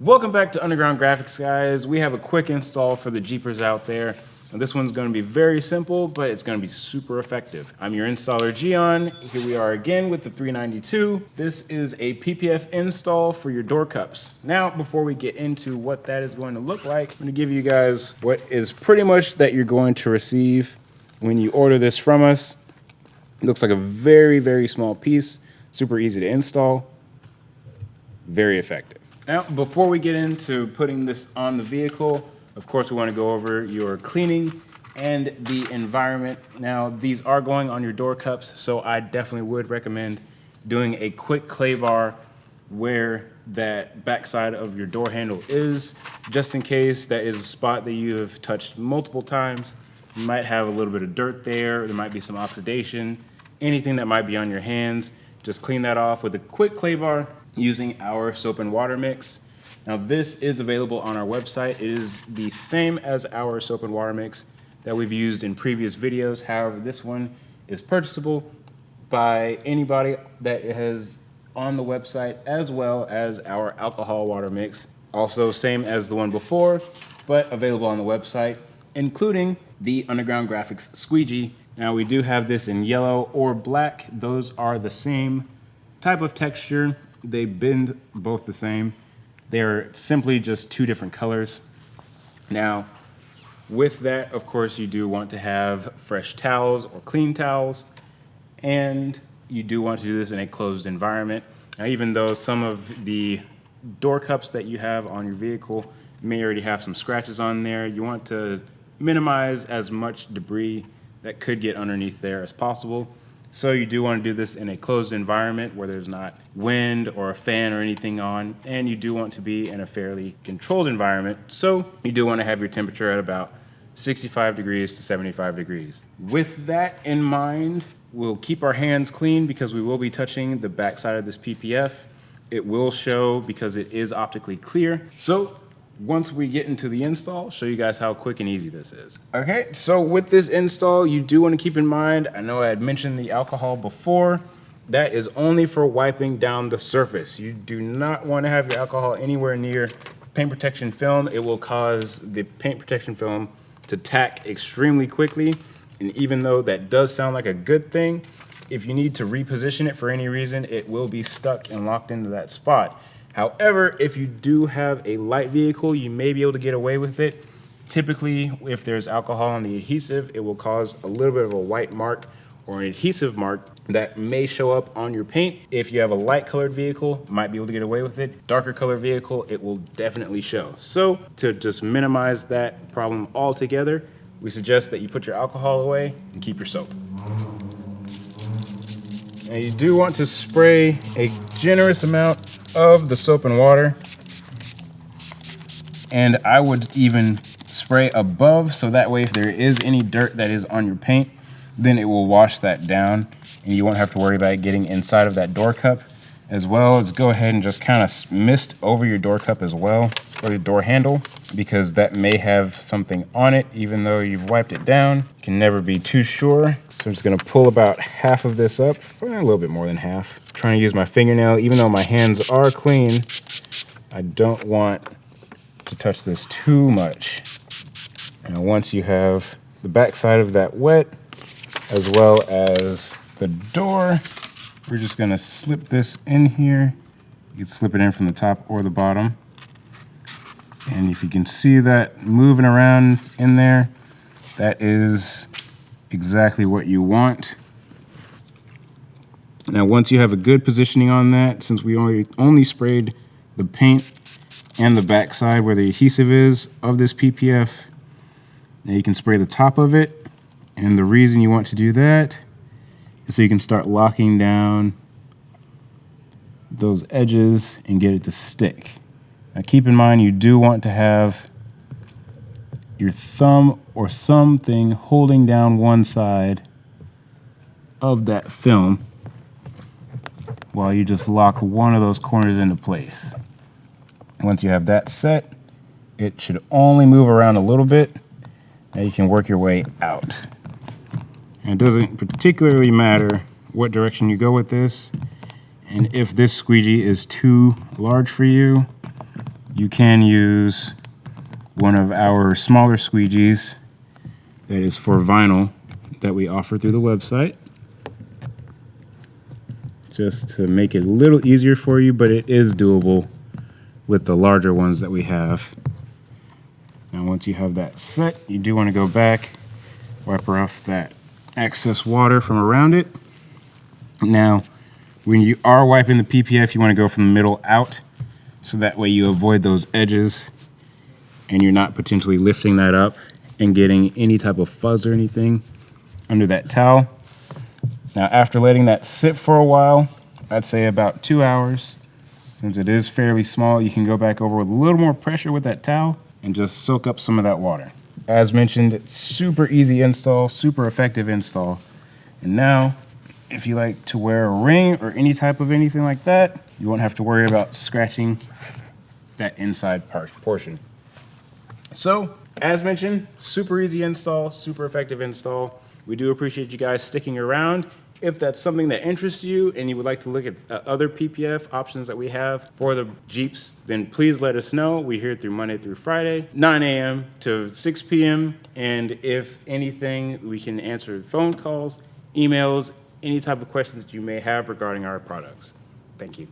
Welcome back to Underground Graphics, guys. We have a quick install for the Jeepers out there. And this one's going to be very simple, but it's going to be super effective. I'm your installer, Gion. Here we are again with the 392. This is a PPF install for your door cups. Now, before we get into what that is going to look like, I'm going to give you guys what is pretty much that you're going to receive when you order this from us. It looks like a very, very small piece, super easy to install, very effective. Now, before we get into putting this on the vehicle, of course, we want to go over your cleaning and the environment. Now, these are going on your door cups, so I definitely would recommend doing a quick clay bar where that backside of your door handle is, just in case that is a spot that you have touched multiple times. You might have a little bit of dirt there might be some oxidation, anything that might be on your hands. Just clean that off with a quick clay bar using our soap and water mix. Now, this is available on our website. It is the same as our soap and water mix that we've used in previous videos. However, this one is purchasable by anybody that has on the website, as well as our alcohol water mix. Also, same as the one before, but available on the website, including the Underground Graphics Squeegee. Now, we do have this in yellow or black. Those are the same type of texture. They bend both the same. They're simply just two different colors. Now, with that, of course, you do want to have fresh towels or clean towels, and you do want to do this in a closed environment. Now, even though some of the door cups that you have on your vehicle may already have some scratches on there, you want to minimize as much debris that could get underneath there as possible. So you do want to do this in a closed environment where there's not wind or a fan or anything on, and you do want to be in a fairly controlled environment. So you do want to have your temperature at about 65 degrees to 75 degrees. With that in mind, we'll keep our hands clean because we will be touching the backside of this PPF. It will show because it is optically clear. So once we get into the install, show you guys how quick and easy this is. Okay, so with this install, you do want to keep in mind, I know I had mentioned the alcohol before, that is only for wiping down the surface. You do not want to have your alcohol anywhere near paint protection film. It will cause the paint protection film to tack extremely quickly. And even though that does sound like a good thing, if you need to reposition it for any reason, it will be stuck and locked into that spot. However, if you do have a light vehicle, you may be able to get away with it. Typically, if there's alcohol on the adhesive, it will cause a little bit of a white mark or an adhesive mark that may show up on your paint. If you have a light colored vehicle, might be able to get away with it. Darker colored vehicle, it will definitely show. So to just minimize that problem altogether, we suggest that you put your alcohol away and keep your soap. Now, you do want to spray a generous amount of the soap and water, and I would even spray above, so that way if there is any dirt that is on your paint, then it will wash that down and you won't have to worry about it getting inside of that door cup. As well as go ahead and just kind of mist over your door cup as well, or your door handle, because that may have something on it even though you've wiped it down. You can never be too sure. So I'm just gonna pull about half of this up, probably a little bit more than half. I'm trying to use my fingernail, even though my hands are clean, I don't want to touch this too much. Now, once you have the back side of that wet, as well as the door, we're just gonna slip this in here. You can slip it in from the top or the bottom. And if you can see that moving around in there, that is exactly what you want. Now, once you have a good positioning on that, since we only sprayed the paint and the backside where the adhesive is of this PPF, now you can spray the top of it. And the reason you want to do that is so you can start locking down those edges and get it to stick. Now, keep in mind, you do want to have your thumb or something holding down one side of that film while you just lock one of those corners into place. Once you have that set, it should only move around a little bit. Now you can work your way out. And it doesn't particularly matter what direction you go with this. And if this squeegee is too large for you, you can use one of our smaller squeegees that is for vinyl that we offer through the website, just to make it a little easier for you, but it is doable with the larger ones that we have. Now once you have that set, you do want to go back, wipe off that excess water from around it. Now, when you are wiping the PPF, you want to go from the middle out, so that way you avoid those edges and you're not potentially lifting that up and getting any type of fuzz or anything under that towel. Now, after letting that sit for a while, I'd say about 2 hours, since it is fairly small, you can go back over with a little more pressure with that towel and just soak up some of that water. As mentioned, it's super easy install, super effective install. And now, if you like to wear a ring or any type of anything like that, you won't have to worry about scratching that inside portion. So, as mentioned, super easy install, super effective install. We do appreciate you guys sticking around. If that's something that interests you and you would like to look at other PPF options that we have for the Jeeps, then please let us know. We're here through Monday through Friday, 9 a.m. to 6 p.m. And if anything, we can answer phone calls, emails, any type of questions that you may have regarding our products. Thank you.